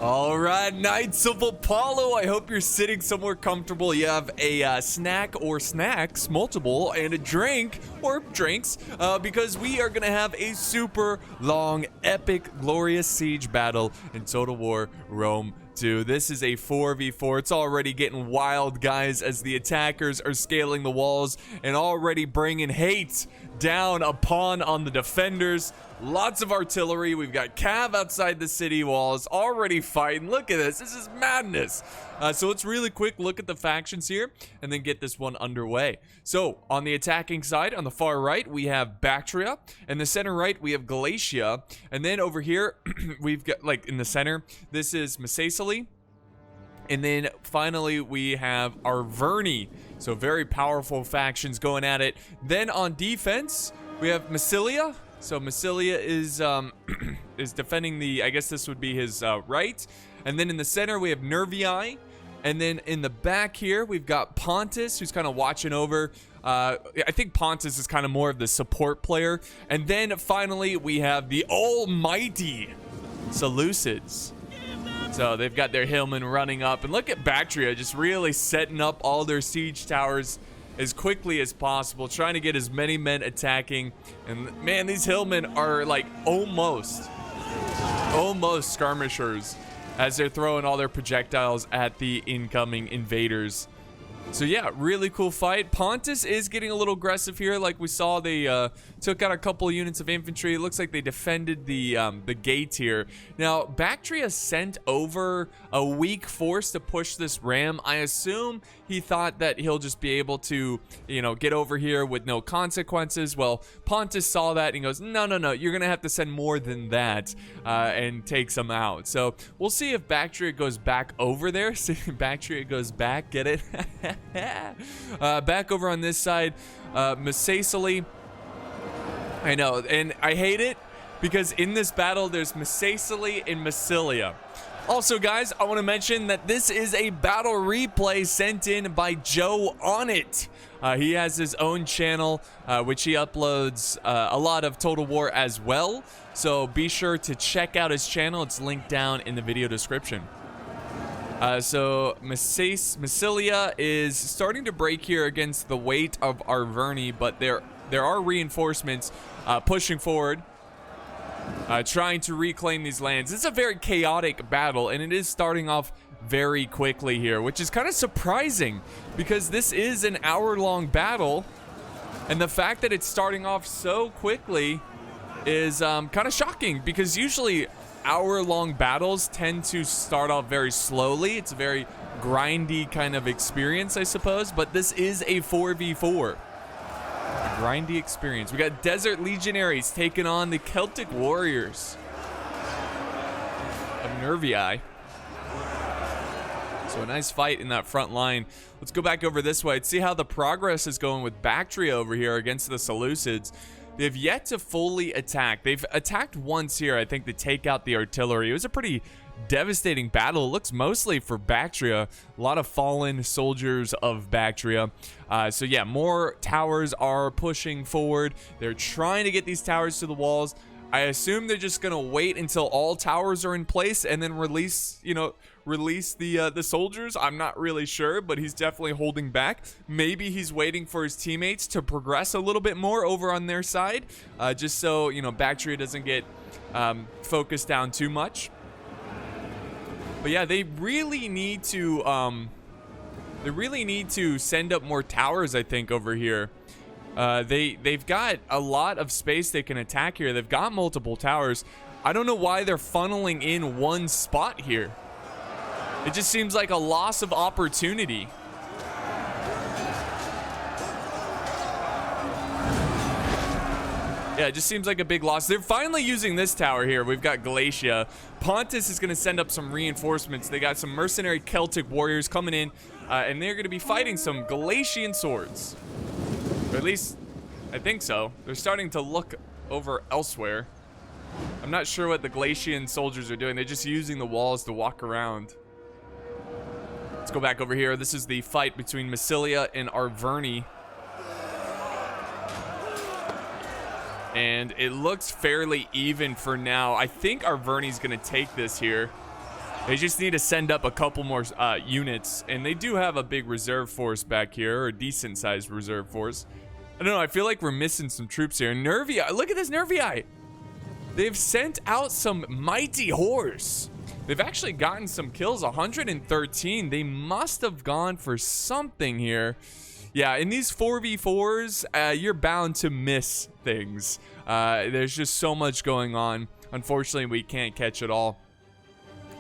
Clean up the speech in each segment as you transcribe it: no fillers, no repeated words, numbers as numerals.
All right, Knights of Apollo, I hope you're sitting somewhere comfortable. You have a snack or snacks, multiple, and a drink or drinks, because we are going to have a super long, epic, glorious siege battle in Total War Rome 2. This is a 4v4. It's already getting wild, guys, as the attackers are scaling the walls and already bringing hate down upon on the defenders. Lots of artillery. We've got Cav outside the city walls already fighting. Look at this. This is madness. So let's really quick look at the factions here and then get this one underway. So on the attacking side, on the far right, we have Bactria. In the center right, we have Galatia. And then over here, we've got, like, in the center, this is Macesali. And then finally, we have Arverni. So very powerful factions going at it. Then on defense, we have Massilia. So Massilia is is defending the, I guess this would be his right. And then in the center, we have Nervii. And then in the back here, we've got Pontus, who's kind of watching over. I think Pontus is kind of more of the support player. And then finally, we have the almighty Seleucids. So they've got their hillmen running up. And look at Bactria just really setting up all their siege towers as quickly as possible, trying to get as many men attacking. And man, these hillmen are like almost skirmishers as they're throwing all their projectiles at the incoming invaders. So yeah, really cool fight. Pontus is getting a little aggressive here. Like we saw, they took out a couple of units of infantry. It looks like they defended the gate here. Now, Bactria sent over a weak force to push this ram. I assume he thought that he'll just be able to, you know, get over here with no consequences. Well, Pontus saw that and he goes, no, you're going to have to send more than that, and takes them out. So we'll see if Bactria goes back over there. See, Bactria goes back, get it? Back over on this side, Macesali. I know, and I hate it because in this battle there's Macesali and Massilia. Also, guys, I want to mention that this is a battle replay sent in by Joe On It. He has his own channel, which he uploads a lot of Total War as well. So be sure to check out his channel. It's linked down in the video description. So Massilia is starting to break here against the weight of Arverni, but there are reinforcements pushing forward, trying to reclaim these lands. It's a very chaotic battle, and it is starting off very quickly here, which is kind of surprising because this is an hour-long battle, and the fact that it's starting off so quickly is kind of shocking because usually hour-long battles tend to start off very slowly. It's a very grindy kind of experience, I suppose, but this is a 4v4. A grindy experience. We got Desert Legionaries taking on the Celtic Warriors of Nervii. So a nice fight in that front line. Let's go back over this way and see how the progress is going with Bactria over here against the Seleucids. They've yet to fully attack. They've attacked once here, I think, to take out the artillery. It was a pretty devastating battle. It looks mostly for Bactria. A lot of fallen soldiers of Bactria. So yeah, more towers are pushing forward. They're trying to get these towers to the walls. I assume they're just gonna wait until all towers are in place and then release the soldiers. I'm not really sure, but he's definitely holding back. Maybe he's waiting for his teammates to progress a little bit more over on their side, just so, you know, Bactria doesn't get focused down too much. But yeah, they really need to send up more towers, I think, over here. They've got a lot of space they can attack here. They've got multiple towers. I don't know why they're funneling in one spot here. It just seems like a loss of opportunity. Yeah, it just seems like a big loss. They're finally using this tower here. We've got Galatia. Pontus is going to send up some reinforcements. They got some mercenary Celtic warriors coming in, and they're going to be fighting some Galatian swords. Or at least, I think so. They're starting to look over elsewhere. I'm not sure what the Galatian soldiers are doing. They're just using the walls to walk around. Let's go back over here. This is the fight between Massilia and Arverni. And it looks fairly even for now. I think Arverni's going to take this here. They just need to send up a couple more units, and they do have a big reserve force back here, or a decent-sized reserve force. I don't know, I feel like we're missing some troops here. Nervii, look at this Nervii! They've sent out some mighty horse. They've actually gotten some kills, 113. They must have gone for something here. Yeah, in these 4v4s, you're bound to miss things. There's just so much going on. Unfortunately, we can't catch it all.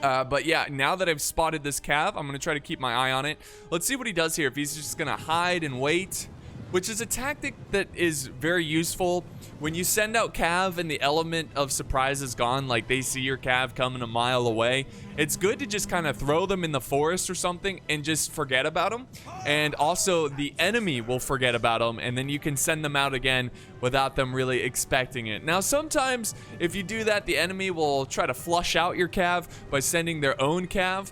But yeah, now that I've spotted this Cav, I'm going to try to keep my eye on it. Let's see what he does here. If he's just going to hide and wait, which is a tactic that is very useful. When you send out Cav and the element of surprise is gone, like they see your Cav coming a mile away, it's good to just kind of throw them in the forest or something and just forget about them. And also the enemy will forget about them, and then you can send them out again without them really expecting it. Now, sometimes if you do that, the enemy will try to flush out your Cav by sending their own Cav.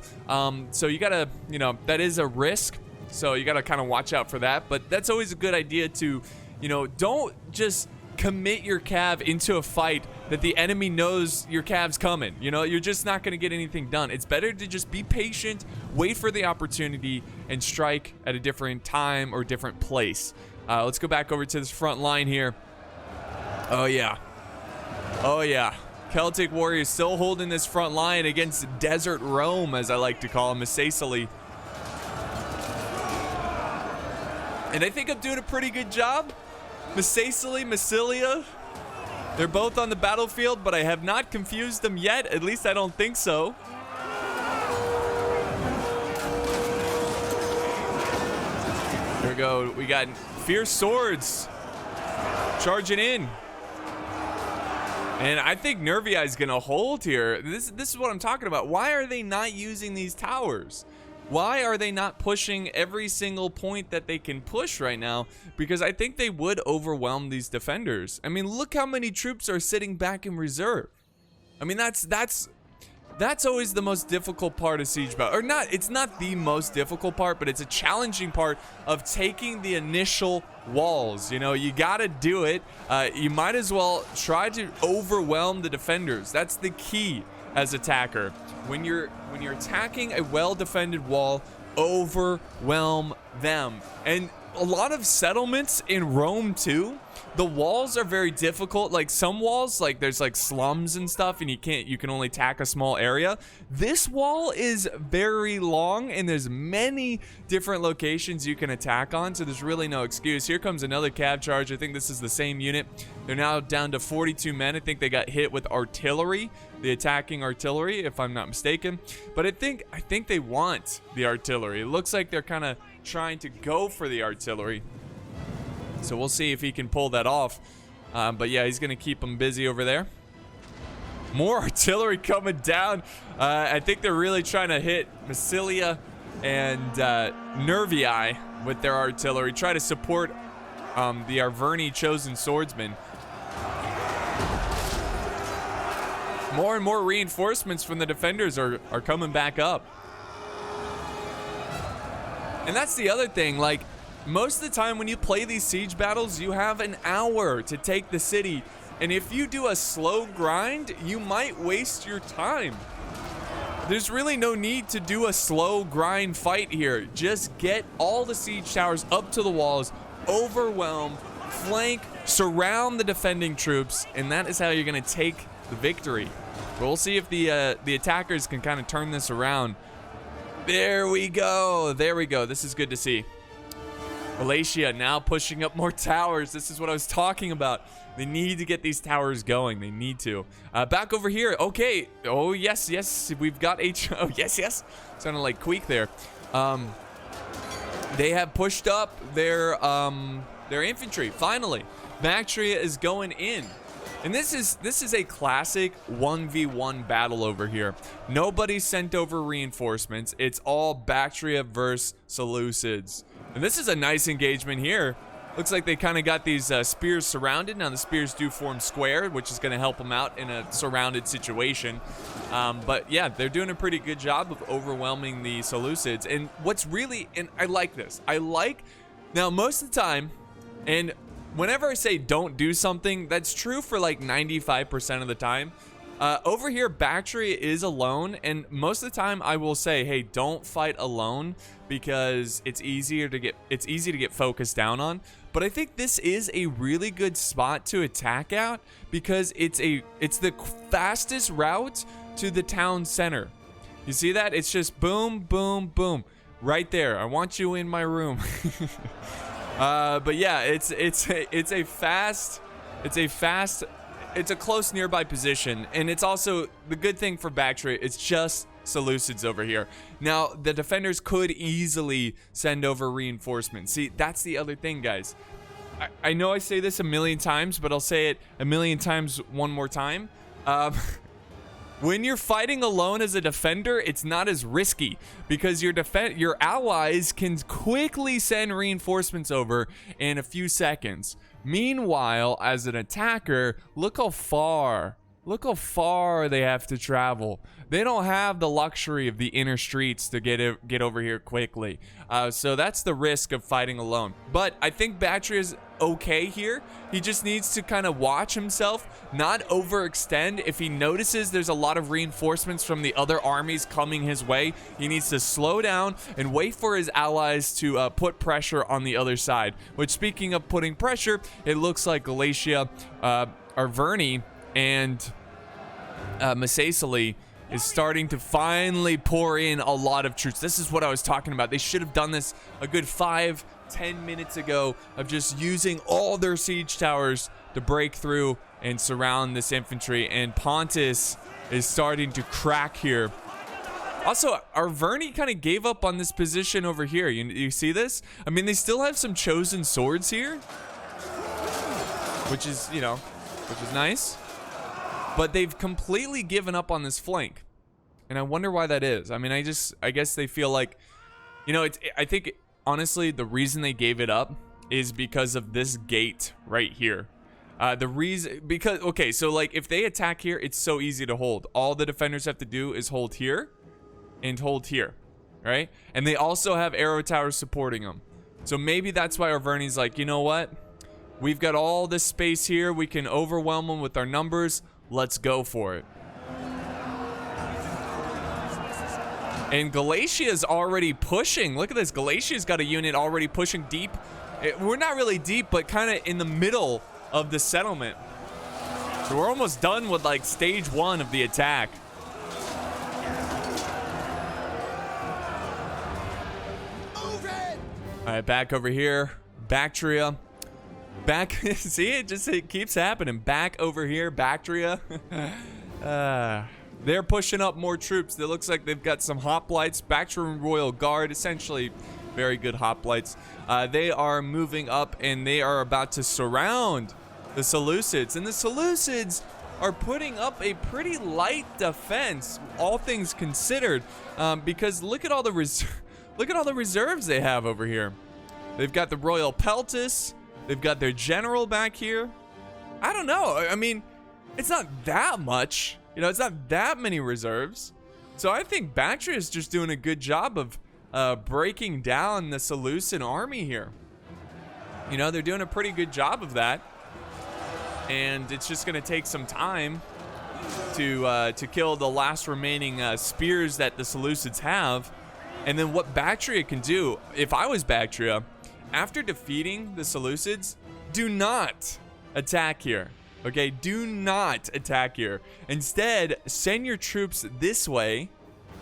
So you gotta, you know, that is a risk. So you gotta kind of watch out for that. But that's always a good idea to, you know, don't just commit your Cav into a fight that the enemy knows your Cav's coming. You know, you're just not going to get anything done. It's better to just be patient, wait for the opportunity, and strike at a different time or different place. Let's go back over to this front line here. Oh yeah. Oh yeah. Celtic Warriors still holding this front line against Desert Rome, as I like to call him, Sicily. And I think I'm doing a pretty good job. Massilia, they're both on the battlefield, but I have not confused them yet. At least I don't think so. There we go. We got fierce swords charging in. And I think Nervii is going to hold here. This is what I'm talking about. Why are they not using these towers? Why are they not pushing every single point that they can push right now? Because I think they would overwhelm these defenders. I mean, look how many troops are sitting back in reserve. I mean, that's always the most difficult part of siege battle. Or not, it's not the most difficult part, but it's a challenging part of taking the initial walls. You know, you gotta do it. You might as well try to overwhelm the defenders. That's the key as attacker. When you're attacking a well-defended wall, overwhelm them. And a lot of settlements in Rome too, the walls are very difficult. Like some walls, like there's like slums and stuff, and you can only attack a small area. This wall is very long, and there's many different locations you can attack on, so there's really no excuse. Here comes another Cav Charge. I think this is the same unit. They're now down to 42 men. I think they got hit with artillery, the attacking artillery, if I'm not mistaken. But I think they want the artillery. It looks like they're kind of trying to go for the artillery. So we'll see if he can pull that off. But yeah, he's going to keep them busy over there. More artillery coming down. I think they're really trying to hit Massilia and Nervii with their artillery. Try to support the Arverni chosen swordsmen. More and more reinforcements from the defenders are coming back up. And that's the other thing, like, most of the time when you play these siege battles, you have an hour to take the city. And if you do a slow grind, you might waste your time. There's really no need to do a slow grind fight here. Just get all the siege towers up to the walls, overwhelm, flank, surround the defending troops, and that is how you're going to take the victory. But we'll see if the attackers can kind of turn this around. There we go. There we go. This is good to see. Wallachia now pushing up more towers. This is what I was talking about. They need to get these towers going. They need to. Back over here. Okay. Oh, yes, yes. We've got Oh, yes, yes. Sounded like Queek there. They have pushed up their infantry. Finally, Bactria is going in. And this is a classic 1v1 battle over here. Nobody sent over reinforcements. It's all Bactria versus Seleucids. And this is a nice engagement here. Looks like they kind of got these spears surrounded. Now the spears do form square, which is going to help them out in a surrounded situation. But yeah, they're doing a pretty good job of overwhelming the Seleucids. And what's really, and I like this. Now most of the time, and whenever I say don't do something, that's true for like 95% of the time. Over here, Bactria is alone, and most of the time I will say, hey, don't fight alone because it's easy to get focused down on. But I think this is a really good spot to attack out because it's the fastest route to the town center. You see that? It's just boom, boom, boom, right there. I want you in my room. But yeah, it's a close nearby position, and it's also the good thing for Bactria. It's just Seleucids over here. Now, the defenders could easily send over reinforcements. See, that's the other thing, guys. I know I say this a million times, but I'll say it a million times one more time. When you're fighting alone as a defender, it's not as risky because your allies can quickly send reinforcements over in a few seconds. Meanwhile, as an attacker, look how far they have to travel. They don't have the luxury of the inner streets to get over here quickly. So that's the risk of fighting alone. But I think Bactria is okay here. He just needs to kind of watch himself, not overextend. If he notices there's a lot of reinforcements from the other armies coming his way, he needs to slow down and wait for his allies to put pressure on the other side. Which, speaking of putting pressure, it looks like Galatia, Arverni, and Massaicily is starting to finally pour in a lot of troops. This is what I was talking about. They should have done this a good 5-10 minutes ago of just using all their siege towers to break through and surround this infantry. And Pontus is starting to crack here. Also, Arverni kind of gave up on this position over here. You see this? I mean, they still have some chosen swords here, which is nice. But they've completely given up on this flank. And I wonder why that is. I mean, I guess they feel like, I think, honestly, the reason they gave it up is because of this gate right here. Okay, so like if they attack here, it's so easy to hold. All the defenders have to do is hold here and hold here, right? And they also have arrow towers supporting them. So maybe that's why Arverni's like, you know what? We've got all this space here. We can overwhelm them with our numbers. Let's go for it. And Galatia's already pushing. Look at this. Galatia's got a unit already pushing deep. We're not really deep, but kind of in the middle of the settlement. So we're almost done with like stage 1 of the attack. All right, back over here. Bactria. Back, see, it keeps happening. Back over here, Bactria. They're pushing up more troops. It looks like they've got some hoplites. Bactrian Royal Guard, essentially very good hoplites. They are moving up and they are about to surround the Seleucids. And the Seleucids are putting up a pretty light defense, all things considered, because look at all the reserves they have over here. They've got the Royal Peltis. They've got their general back here. I don't know. I mean, it's not that much. It's not that many reserves. So I think Bactria is just doing a good job of breaking down the Seleucid army here. They're doing a pretty good job of that. And it's just going to take some time to kill the last remaining spears that the Seleucids have. And then what Bactria can do, if I was Bactria, after defeating the Seleucids, do not attack here. Okay, do not attack here. Instead, send your troops this way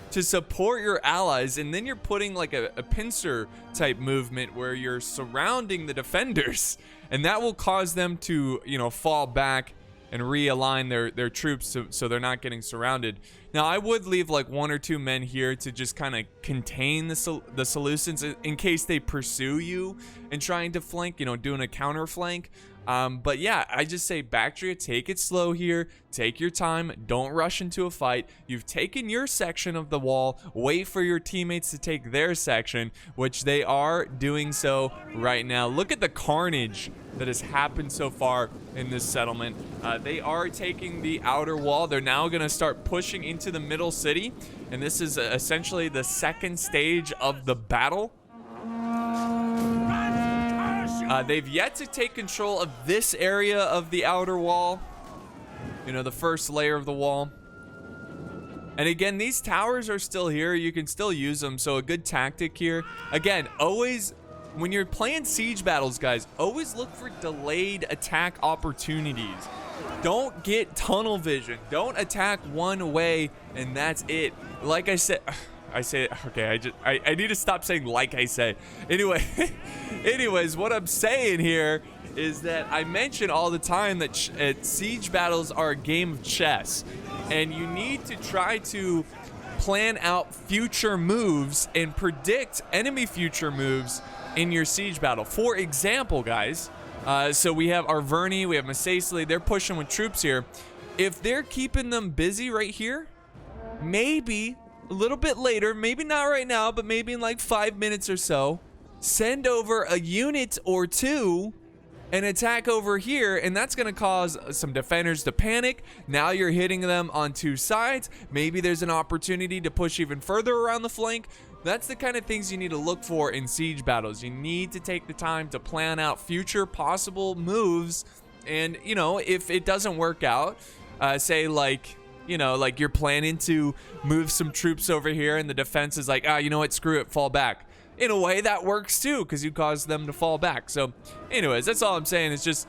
to support your allies, and then you're putting like a pincer type movement where you're surrounding the defenders, and that will cause them to, fall back and realign their troops so they're not getting surrounded. Now, I would leave like 1 or 2 men here to just kind of contain the Seleucids in case they pursue you and trying to flank, doing a counter flank. But yeah, I just say Bactria, take it slow here. Take your time. Don't rush into a fight. You've taken your section of the wall. Wait for your teammates to take their section, which they are doing so right now. Look at the carnage that has happened so far in this settlement. They are taking the outer wall. They're now going to start pushing into the middle city. And this is essentially the second stage of the battle. They've yet to take control of this area of the outer wall. you know, the first layer of the wall. And again, these towers are still here. You can still use them. So a good tactic here. Again, always, when you're playing siege battles, guys, always look for delayed attack opportunities. Don't get tunnel vision. Don't attack one way and that's it. Like I said, okay, I need to stop saying like I say. Anyway, anyways, what I'm saying here is that I mention all the time that siege battles are a game of chess. And you need to try to plan out future moves and predict enemy future moves in your siege battle. For example, guys, so we have our Verni, we have Masacely, they're pushing with troops here. If they're keeping them busy right here, maybe a little bit later, maybe not right now, but maybe in like 5 minutes or so, send over a unit or two and attack over here, and that's going to cause some defenders to panic. Now you're hitting them on two sides. Maybe there's an opportunity to push even further around the flank. That's the kind of things you need to look for in siege battles. You need to take the time to plan out future possible moves, and you know, if it doesn't work out, say like, you know, like you're planning to move some troops over here and the defense is like, you know what, screw it, fall back. In a way, that works too, because you cause them to fall back. So anyways, that's all I'm saying, is just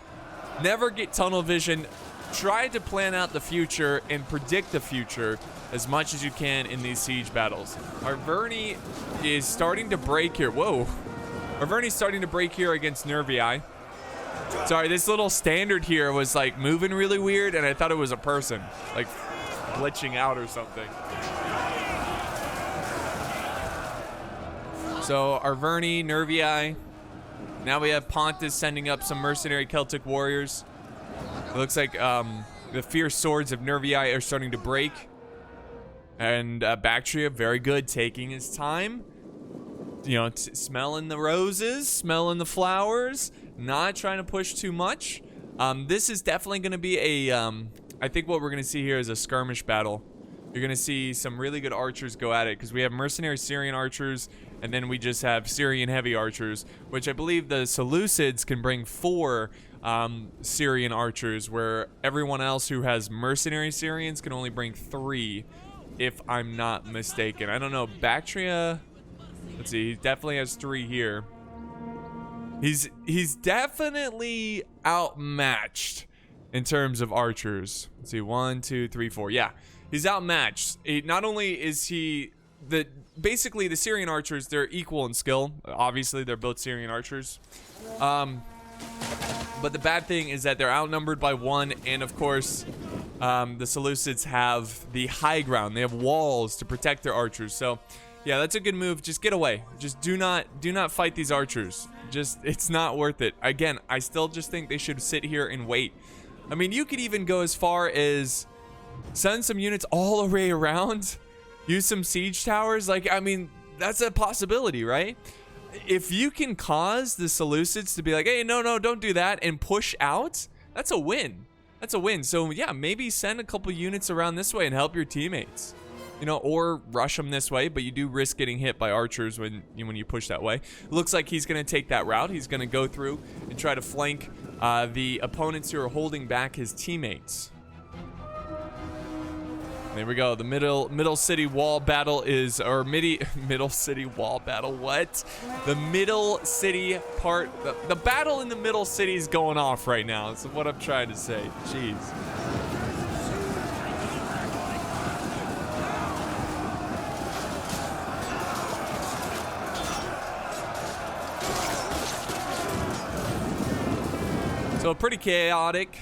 never get tunnel vision. Try to plan out the future and predict the future as much as you can in these siege battles. Our Verni is starting to break here. Whoa. Our Verni's starting to break here against Nervii. Sorry, this little standard here was like moving really weird, and I thought it was a person, like glitching out or something. So our Verni, Nervii. Now we have Pontus sending up some mercenary Celtic warriors. It looks like the fierce swords of Nervii are starting to break. And Bactria, very good, taking his time. You know, smelling the roses, smelling the flowers, not trying to push too much. This is definitely going to be a, I think what we're going to see here is a skirmish battle. You're going to see some really good archers go at it, because we have mercenary Syrian archers, and then we just have Syrian heavy archers, which I believe the Seleucids can bring 4 Syrian archers, where everyone else who has mercenary Syrians can only bring 3, if I'm not mistaken. I don't know. Bactria, let's see, he definitely has 3 here. He's definitely outmatched in terms of archers. Let's see, 1, 2, 3, 4. Yeah, he's outmatched. Not only is he basically the Syrian archers, they're equal in skill. Obviously, they're both Syrian archers. But the bad thing is that they're outnumbered by 1, and of course, the Seleucids have the high ground. They have walls to protect their archers. So, yeah, that's a good move. Just get away. Just do not fight these archers. It's not worth it. Again, I still just think they should sit here and wait. I mean, you could even go as far as send some units all the way around. Use some siege towers. Like, I mean, that's a possibility, right? If you can cause the Seleucids to be like, hey, no, don't do that, and push out, that's a win. That's a win. So, yeah, maybe send a couple units around this way and help your teammates. You know, or rush them this way, but you do risk getting hit by archers when you push that way. It looks like he's going to take that route. He's going to go through and try to flank the opponents who are holding back his teammates. There we go. The middle city wall battle is, or middle city wall battle. What? The middle city part. The battle in the middle city is going off right now. That's what I'm trying to say. Jeez. So pretty chaotic,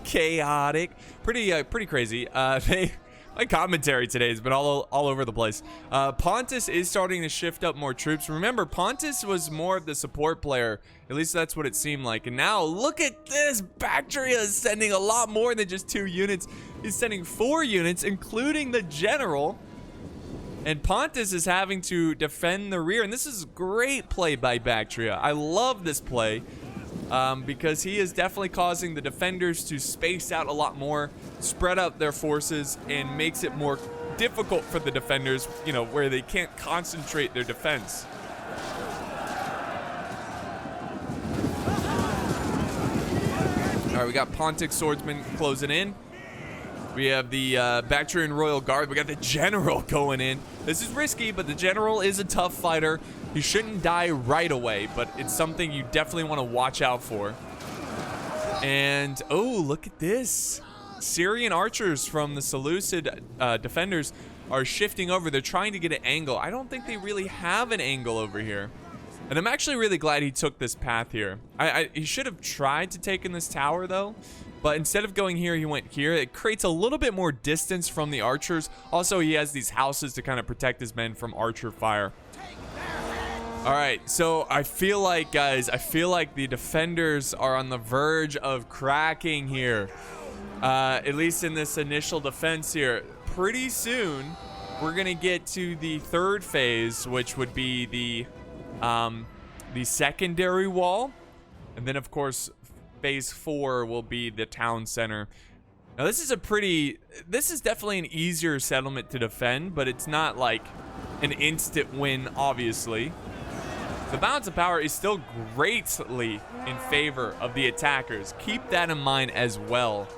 pretty crazy. My commentary today has been all over the place. Pontus is starting to shift up more troops. Remember, Pontus was more of the support player. At least that's what it seemed like. And now look at this. Bactria is sending a lot more than just 2 units. He's sending 4 units, including the general. And Pontus is having to defend the rear. And this is great play by Bactria. I love this play. Because he is definitely causing the defenders to space out a lot more, spread out their forces, and makes it more difficult for the defenders, you know, where they can't concentrate their defense. All right, we got Pontic swordsman closing in. We have the Bactrian Royal Guard. We got the General going in. This is risky, but the General is a tough fighter. He shouldn't die right away, but it's something you definitely want to watch out for. And, oh, look at this. Syrian archers from the Seleucid defenders are shifting over. They're trying to get an angle. I don't think they really have an angle over here. And I'm actually really glad he took this path here. He should have tried to take in this tower, though. But instead of going here, he went here. It creates a little bit more distance from the archers. Also, he has these houses to kind of protect his men from archer fire. All right, so I feel like, guys, the defenders are on the verge of cracking here. At least in this initial defense here. Pretty soon, we're going to get to the third phase, which would be the secondary wall. And then, of course, phase 4 will be the town center. Now, this is definitely an easier settlement to defend, but it's not like an instant win, obviously. The balance of power is still greatly in favor of the attackers. Keep that in mind as well.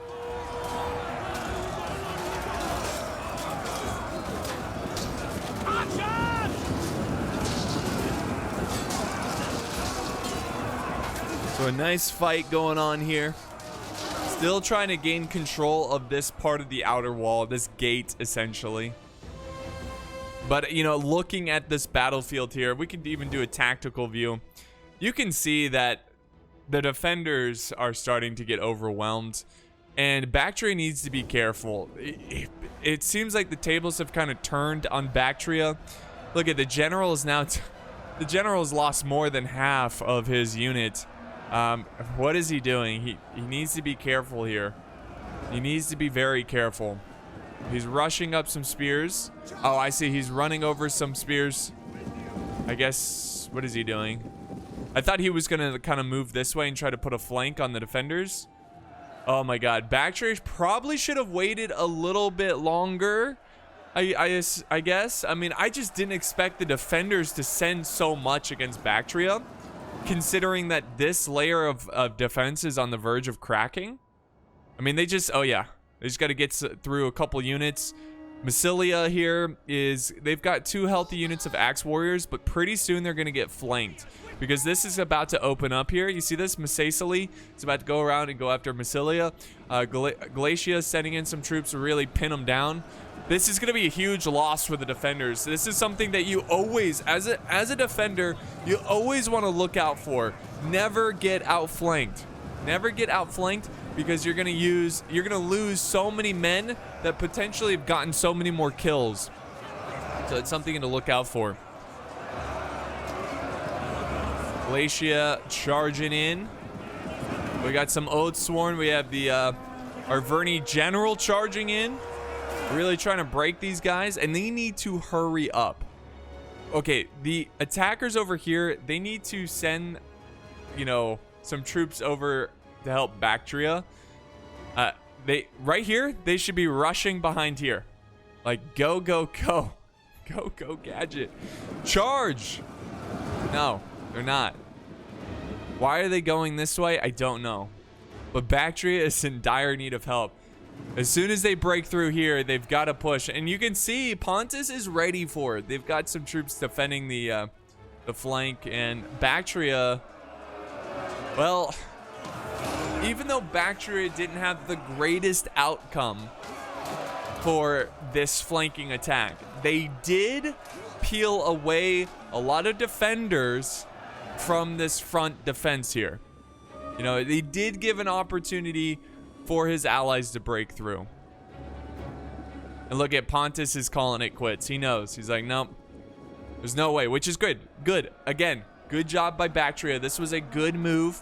So a nice fight going on here. Still trying to gain control of this part of the outer wall, this gate essentially. But, you know, looking at this battlefield here, we could even do a tactical view. You can see that the defenders are starting to get overwhelmed, and Bactria needs to be careful. It seems like the tables have kind of turned on Bactria. Look at the general is now the general's lost more than half of his unit. What is he doing? He needs to be careful here. He needs to be very careful. He's rushing up some spears. Oh, I see. He's running over some spears. I guess, what is he doing? I thought he was going to kind of move this way and try to put a flank on the defenders. Oh my god. Bactria probably should have waited a little bit longer. I guess. I mean, I just didn't expect the defenders to send so much against Bactria, considering that this layer of defense is on the verge of cracking. I mean, they just, oh yeah, they just got to get through a couple units. Massilia here they've got 2 healthy units of axe warriors, but pretty soon they're going to get flanked because this is about to open up here. You see this? Massili is about to go around and go after Massilia. Glacia sending in some troops to really pin them down. This is going to be a huge loss for the defenders. This is something that you always, as a defender, you always want to look out for. Never get outflanked. Never get outflanked because you're going to lose so many men that potentially have gotten so many more kills. So it's something to look out for. Glacia charging in. We got some oaths sworn. We have the Arverni general charging in. Really trying to break these guys, and they need to hurry up. Okay, the attackers over here, they need to send, you know, some troops over to help Bactria. Right here, they should be rushing behind here. Like, go, go, go. Go, go, Gadget. Charge! No, they're not. Why are they going this way? I don't know. But Bactria is in dire need of help. As soon as they break through here, they've got to push. And you can see Pontus is ready for it. They've got some troops defending the flank. And Bactria, well, even though Bactria didn't have the greatest outcome for this flanking attack, they did peel away a lot of defenders from this front defense here. You know, they did give an opportunity for his allies to break through. And look at Pontus is calling it quits. He knows. He's like, nope, there's no way, which is good. Good. Again, good job by Bactria. This was a good move.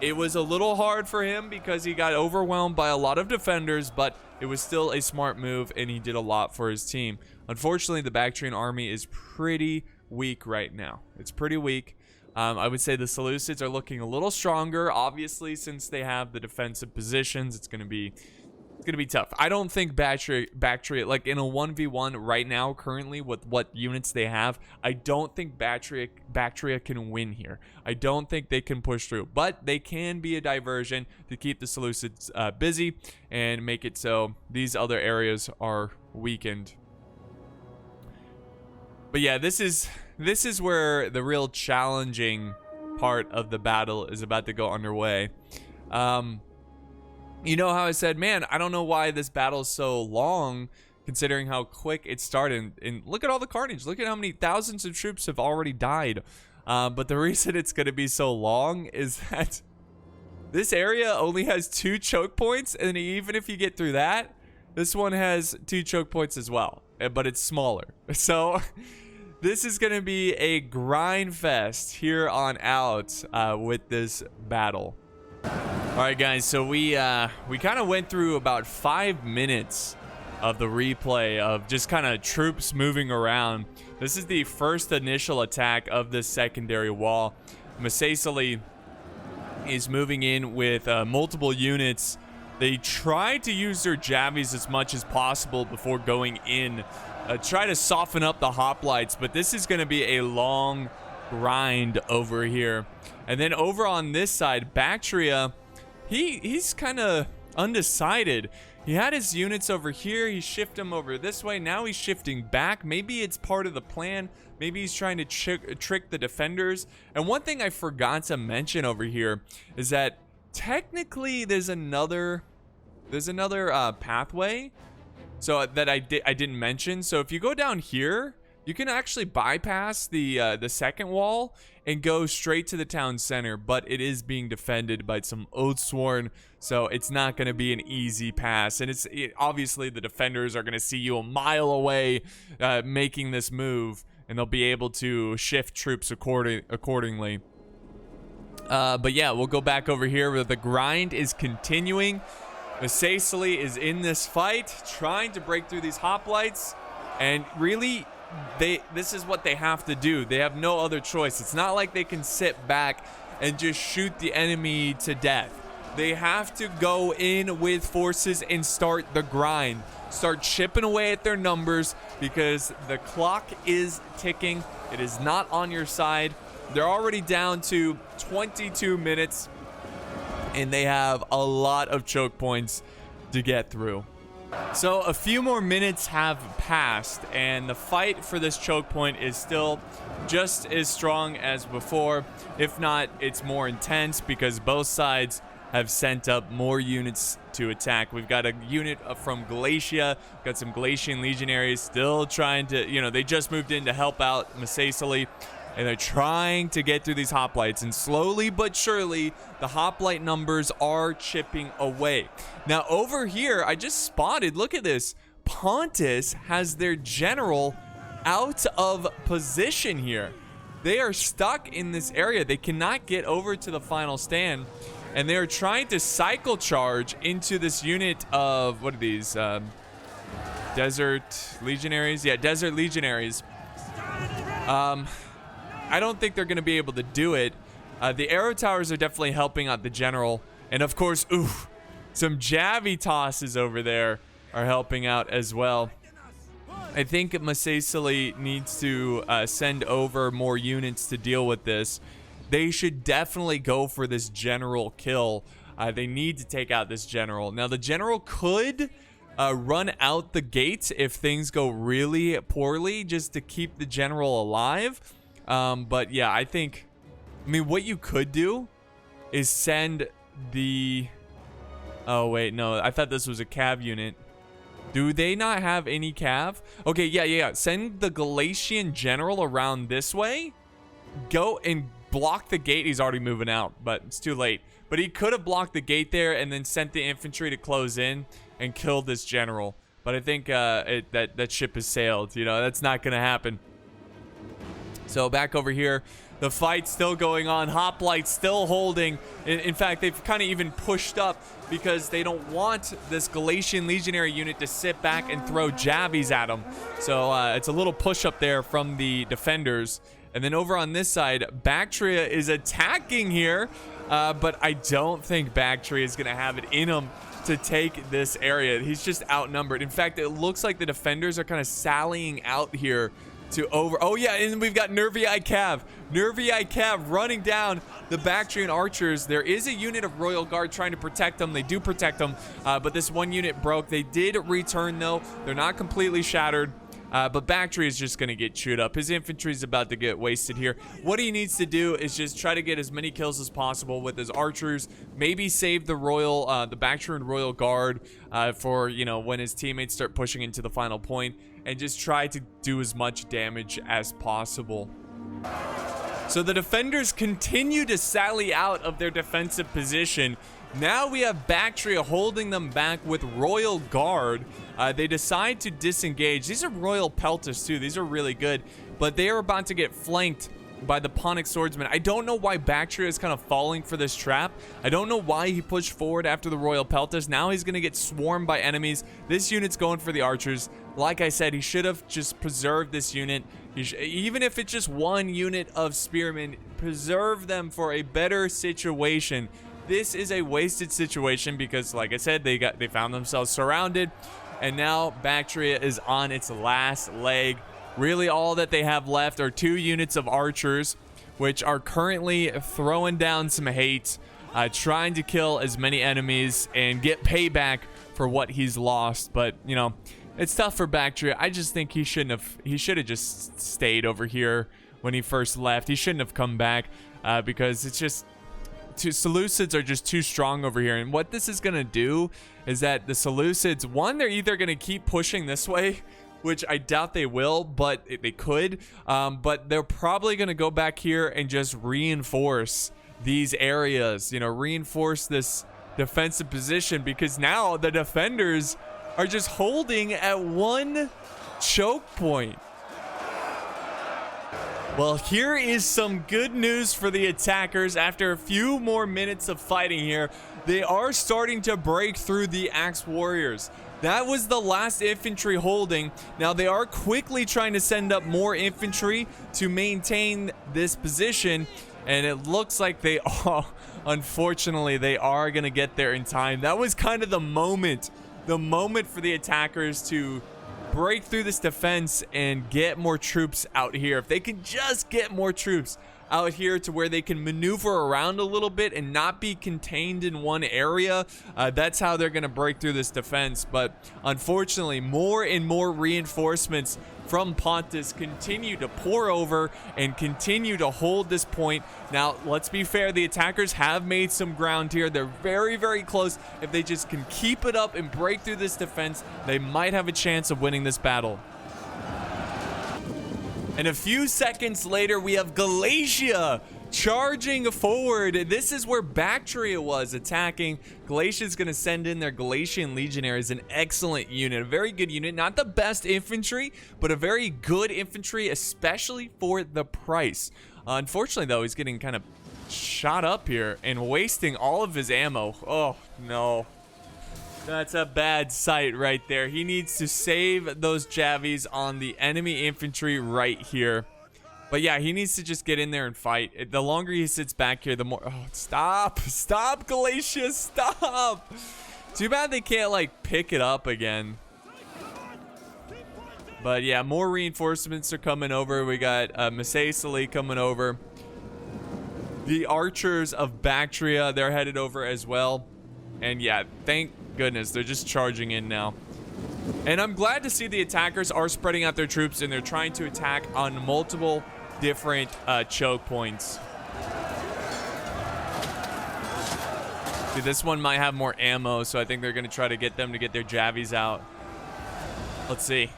It was a little hard for him because he got overwhelmed by a lot of defenders, but it was still a smart move, and he did a lot for his team. Unfortunately, the Bactrian army is pretty weak right now. It's pretty weak. I would say the Seleucids are looking a little stronger, obviously, since they have the defensive positions. It's going to be It's gonna be tough. I don't think Bactria, like in a 1v1 right now, currently with what units they have, I don't think Bactria can win here. I don't think they can push through, but they can be a diversion to keep the Seleucids busy and make it so these other areas are weakened. But yeah, this is where the real challenging part of the battle is about to go underway. You know how I said, man, I don't know why this battle is so long, considering how quick it started. And look at all the carnage. Look at how many thousands of troops have already died. But the reason it's going to be so long is that this area only has 2 choke points. And even if you get through that, this one has 2 choke points as well. But it's smaller. So this is going to be a grind fest here on out with this battle. All right, guys, so we kind of went through about 5 minutes of the replay of just kind of troops moving around. This is the first initial attack of this secondary wall. Massaicely is moving in with multiple units. They try to use their javies as much as possible before going in. Try to soften up the hoplites, but this is going to be a long grind over here. And then over on this side, Bactria, he's kind of undecided. He had his units over here. He shifted them over this way. Now he's shifting back. Maybe it's part of the plan. Maybe he's trying to trick the defenders. And one thing I forgot to mention over here is that technically there's another pathway. So that I didn't mention. So if you go down here, you can actually bypass the second wall and go straight to the town center, but it is being defended by some Oathsworn, so it's not going to be an easy pass. And obviously the defenders are going to see you a mile away making this move, and they'll be able to shift troops accordingly. But yeah, we'll go back over here where the grind is continuing. Massaicely is in this fight, trying to break through these hoplites, and really, this is what they have to do. They have no other choice. It's not like they can sit back and just shoot the enemy to death. They have to go in with forces and start the grind. Start chipping away at their numbers because the clock is ticking. It is not on your side. They're already down to 22 minutes, and they have a lot of choke points to get through. So a few more minutes have passed, and the fight for this choke point is still just as strong as before. If not, it's more intense because both sides have sent up more units to attack. We've got a unit from Galatia, got some Galatian legionaries still trying to, they just moved in to help out Massaicely, and they're trying to get through these hoplites, and slowly but surely the hoplite numbers are chipping away. Now over here, I just spotted, look at this, Pontus has their general out of position here. They are stuck in this area. They cannot get over to the final stand, and they are trying to cycle charge into this unit of, what are these, Desert Legionaries? Yeah, Desert Legionaries. I don't think they're going to be able to do it. The arrow towers are definitely helping out the general. And of course, some Javi tosses over there are helping out as well. I think Massaicely needs to send over more units to deal with this. They should definitely go for this general kill. They need to take out this general. Now, the general could run out the gates if things go really poorly, just to keep the general alive. But yeah, I mean, what you could do is send the... Oh, wait, no. I thought this was a Cav unit. Do they not have any Cav? Okay, yeah. Send the Galatian general around this way. Go and block the gate. He's already moving out, but it's too late. But he could have blocked the gate there and then sent the infantry to close in and kill this general. But I think that ship has sailed. That's not going to happen. So back over here, the fight's still going on. Hoplite's still holding. In fact, they've kind of even pushed up because they don't want this Galatian legionary unit to sit back and throw javies at them. So it's a little push up there from the defenders. And then over on this side, Bactria is attacking here. But I don't think Bactria is going to have it in them to take this area. He's just outnumbered. In fact, it looks like the defenders are kind of sallying out here to over. Oh yeah, and we've got Nervii Cav. Nervii Cav running down the Bactrian archers. There is a unit of Royal Guard trying to protect them. They do protect them, but this one unit broke. They did return though. They're not completely shattered. But Bactria is just going to get chewed up. His infantry is about to get wasted here. What he needs to do is just try to get as many kills as possible with his archers. Maybe save the the Bactrian Royal Guard for, you know, when his teammates start pushing into the final point. And just try to do as much damage as possible. So the defenders continue to sally out of their defensive position. Now we have Bactria holding them back with Royal Guard. They decide to disengage. These are Royal Peltas too. These are really good. But they are about to get flanked by the Ponic Swordsman. I don't know why Bactria is kind of falling for this trap. I don't know why he pushed forward after the Royal Peltas. Now he's going to get swarmed by enemies. This unit's going for the archers. Like I said, he should have just preserved this unit. Even if it's just one unit of spearmen, preserve them for a better situation. This is a wasted situation because, like I said, they found themselves surrounded, and now Bactria is on its last leg. Really, all that they have left are 2 units of archers, which are currently throwing down some hate, trying to kill as many enemies and get payback for what he's lost. But you know, it's tough for Bactria. I just think he should have just stayed over here when he first left. He shouldn't have come back because it's just. Seleucids are just too strong over here, and what this is gonna do is that the Seleucids, one, they're either gonna keep pushing this way, which I doubt they will, but they could, but they're probably gonna go back here and just reinforce these areas, you know, reinforce this defensive position, because now the defenders are just holding at 1 choke point. Well, here is some good news for the attackers. After a few more minutes of fighting here, they are starting to break through the Axe Warriors. That was the last infantry holding. Now, they are quickly trying to send up more infantry to maintain this position, and it looks like they are, unfortunately, they are going to get there in time. That was kind of the moment for the attackers to break through this defense and get more troops out here. If they can just get more troops out here to where they can maneuver around a little bit and not be contained in one area, that's how they're going to break through this defense. But unfortunately, more and more reinforcements from Pontus continue to pour over and continue to hold this point. Now, let's be fair, the attackers have made some ground here. They're very, very close. If they just can keep it up and break through this defense, they might have a chance of winning this battle. And a few seconds later, we have Galatia charging forward. This is where Bactria was attacking. Galatia's going to send in their Galatian Legionaries, an excellent unit, a very good unit. Not the best infantry, but a very good infantry, especially for the price. Unfortunately, though, he's getting kind of shot up here and wasting all of his ammo. Oh, no. That's a bad sight right there. He needs to save those Javies on the enemy infantry right here. But yeah, he needs to just get in there and fight. The longer he sits back here, the more... Oh, stop. Stop, Galatia. Stop. Too bad they can't, like, pick it up again. But yeah, more reinforcements are coming over. We got Massaisali coming over. The archers of Bactria, they're headed over as well. And yeah, thank goodness, they're just charging in now. And I'm glad to see the attackers are spreading out their troops and they're trying to attack on multiple different choke points. Dude, this one might have more ammo, so I think they're going to try to get them to get their Javies out. Let's see.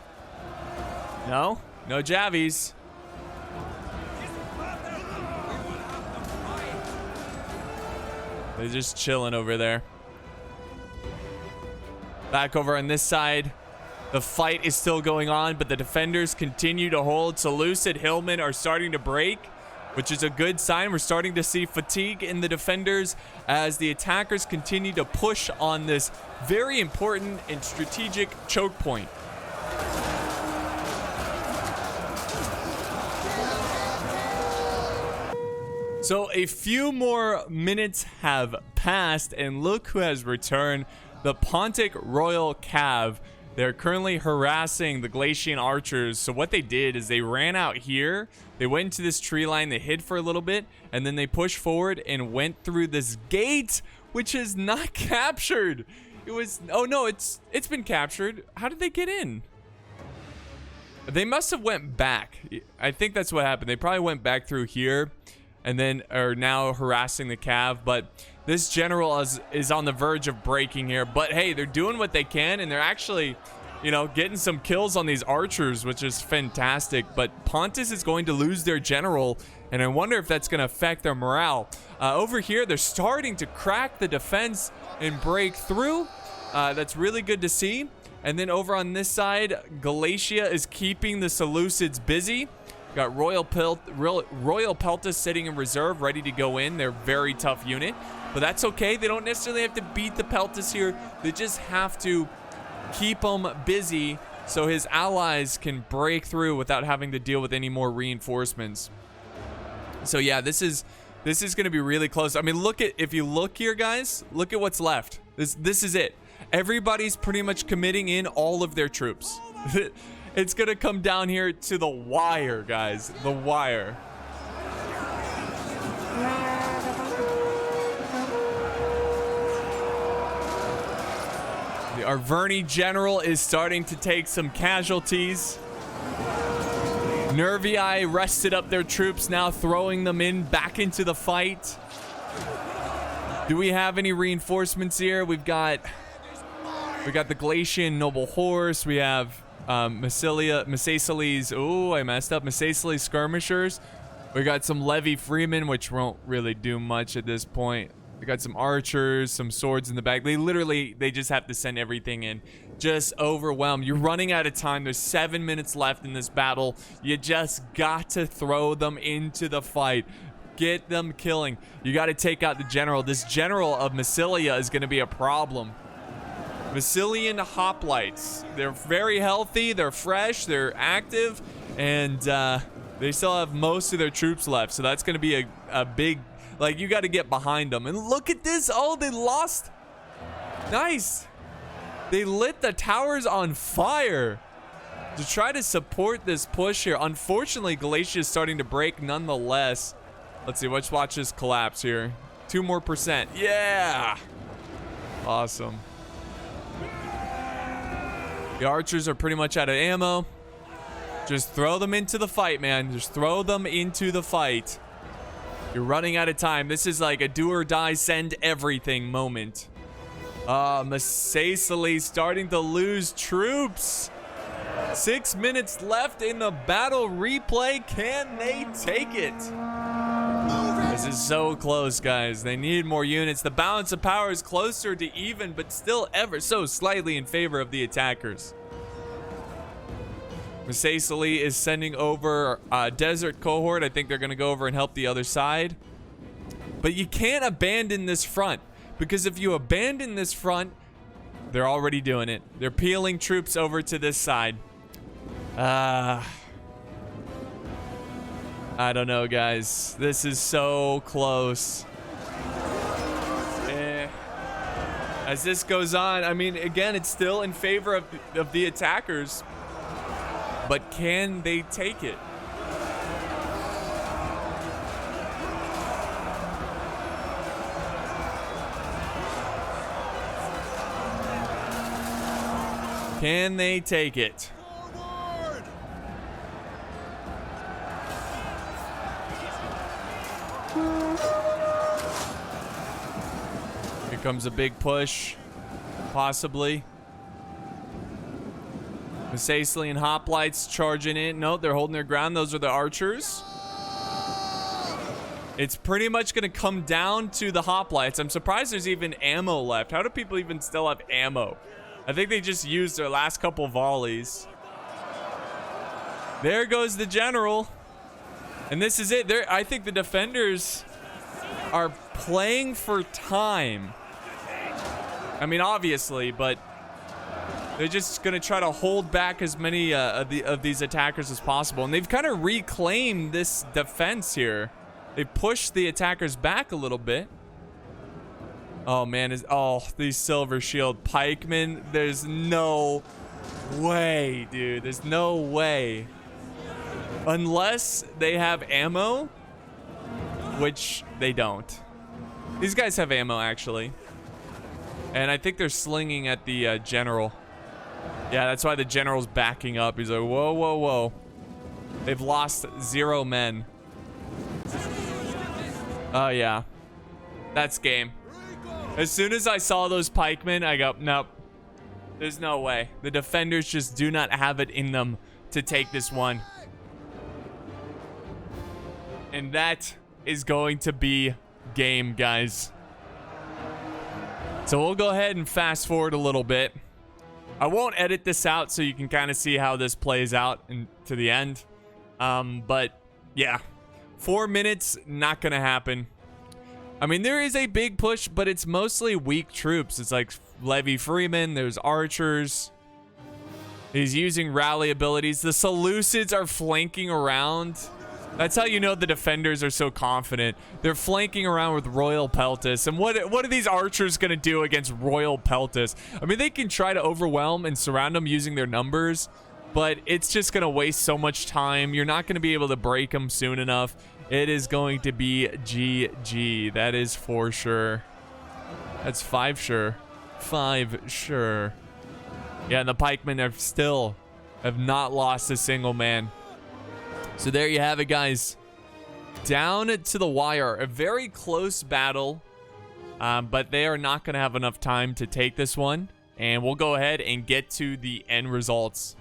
No? No Javies. They're just chilling over there. Back over on this side, the fight is still going on, but the defenders continue to hold. Seleucid Hillmen are starting to break, which is a good sign. We're starting to see fatigue in the defenders as the attackers continue to push on this very important and strategic choke point. So a few more minutes have passed, and look who has returned. the Pontic Royal Cav. They're currently harassing the Glacian archers. So what they did is they ran out here. They went into this tree line. They hid for a little bit. And then they pushed forward and went through this gate, which is not captured. It was... Oh, no, it's been captured. How did they get in? They must have went back. I think that's what happened. They probably went back through here and then are now harassing the Cav. But this general is on the verge of breaking here. But hey, they're doing what they can, and they're actually, you know, getting some kills on these archers, which is fantastic. But Pontus is going to lose their general, and I wonder if that's going to affect their morale. Over here, they're starting to crack the defense and break through. That's really good to see. And then over on this side, Galatia is keeping the Seleucids busy. Got Royal Peltas sitting in reserve, ready to go in. They're a very tough unit, but that's okay. They don't necessarily have to beat the Peltas here. They just have to keep them busy so his allies can break through without having to deal with any more reinforcements. So yeah, this is going to be really close. I mean, if you look here, guys, look at what's left. This is it. Everybody's pretty much committing in all of their troops. It's going to come down here to the wire, guys. The wire. The Arverni general is starting to take some casualties. Nervii rested up their troops, now throwing them back into the fight. Do we have any reinforcements here? We got the Glacian noble horse. We have Macesales. Oh, I messed up. Macesales skirmishers. We got some Levy freemen, which won't really do much at this point. We got some archers, some swords in the back. They just have to send everything in. Just overwhelmed. You're running out of time. There's 7 minutes left in this battle. You just got to throw them into the fight. Get them killing. You got to take out the general. This general of Massilia is going to be a problem. Massilian hoplites. They're very healthy. They're fresh. They're active. And they still have most of their troops left. So that's going to be a big... Like, you got to get behind them. And look at this. Oh, they lost. Nice. They lit the towers on fire to try to support this push here. Unfortunately, Galatia is starting to break nonetheless. Let's see. Let's watch this collapse here. 2% more. Yeah. Awesome. The archers are pretty much out of ammo. Just throw them into the fight, man. Just throw them into the fight. You're running out of time. This is like a do or die, send everything moment. Macesales starting to lose troops. 6 minutes left in the battle replay. Can they take it? This is so close, guys. They need more units. The balance of power is closer to even, but still ever so slightly in favor of the attackers. Macesales is sending over a desert cohort. I think they're going to go over and help the other side. But you can't abandon this front, because if you abandon this front, they're already doing it. They're peeling troops over to this side. I don't know, guys. This is so close. As this goes on, I mean, again, it's still in favor of the attackers. But can they take it? Can they take it? Here comes a big push, possibly. Macesalian hoplites charging in. No, they're holding their ground. Those are the archers. It's pretty much going to come down to the hoplites. I'm surprised there's even ammo left. How do people even still have ammo? I think they just used their last couple volleys. There goes the general. And this is it. I think the defenders are playing for time. I mean, obviously, but they're just going to try to hold back as many of these attackers as possible. And they've kind of reclaimed this defense here. They pushed the attackers back a little bit. Oh man, these silver shield pikemen. There's no way, dude. There's no way. Unless they have ammo, which they don't. These guys have ammo, actually. And I think they're slinging at the general. Yeah, that's why the general's backing up. He's like, whoa, whoa, whoa. They've lost 0 men. Oh, yeah. That's game. As soon as I saw those pikemen, I go, nope. There's no way. The defenders just do not have it in them to take this one. And that is going to be game, guys. So we'll go ahead and fast forward a little bit. I won't edit this out so you can kind of see how this plays out to the end. But yeah, 4 minutes, not gonna happen. I mean, there is a big push, but it's mostly weak troops. It's like Levy Freeman, there's archers. He's using rally abilities. The Seleucids are flanking around. That's how you know the defenders are so confident. They're flanking around with Royal Peltis. And what are these archers going to do against Royal Peltis? I mean, they can try to overwhelm and surround them using their numbers, but it's just going to waste so much time. You're not going to be able to break them soon enough. It is going to be GG. That is for sure. That's 5 sure. 5 sure. Yeah, and the pikemen have not lost a single man. So there you have it, guys. Down to the wire. A very close battle. But they are not going to have enough time to take this one. And we'll go ahead and get to the end results.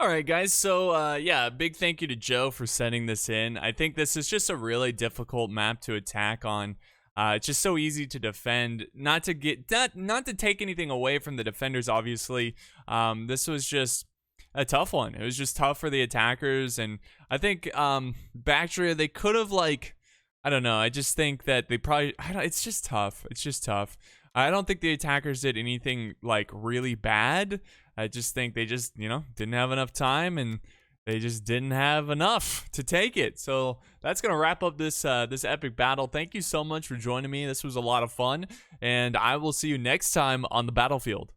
Alright, guys. So, yeah, big thank you to Joe for sending this in. I think this is just a really difficult map to attack on. It's just so easy to defend. Not to take anything away from the defenders, obviously. This was just a tough one. It was just tough for the attackers, and I think Bactria, they could have, like, I don't know. I just think that they probably, it's just tough. It's just tough. I don't think the attackers did anything like really bad. I just think they just, didn't have enough time, and they just didn't have enough to take it. So that's gonna wrap up this epic battle. Thank you so much for joining me. This was a lot of fun, and I will see you next time on the battlefield.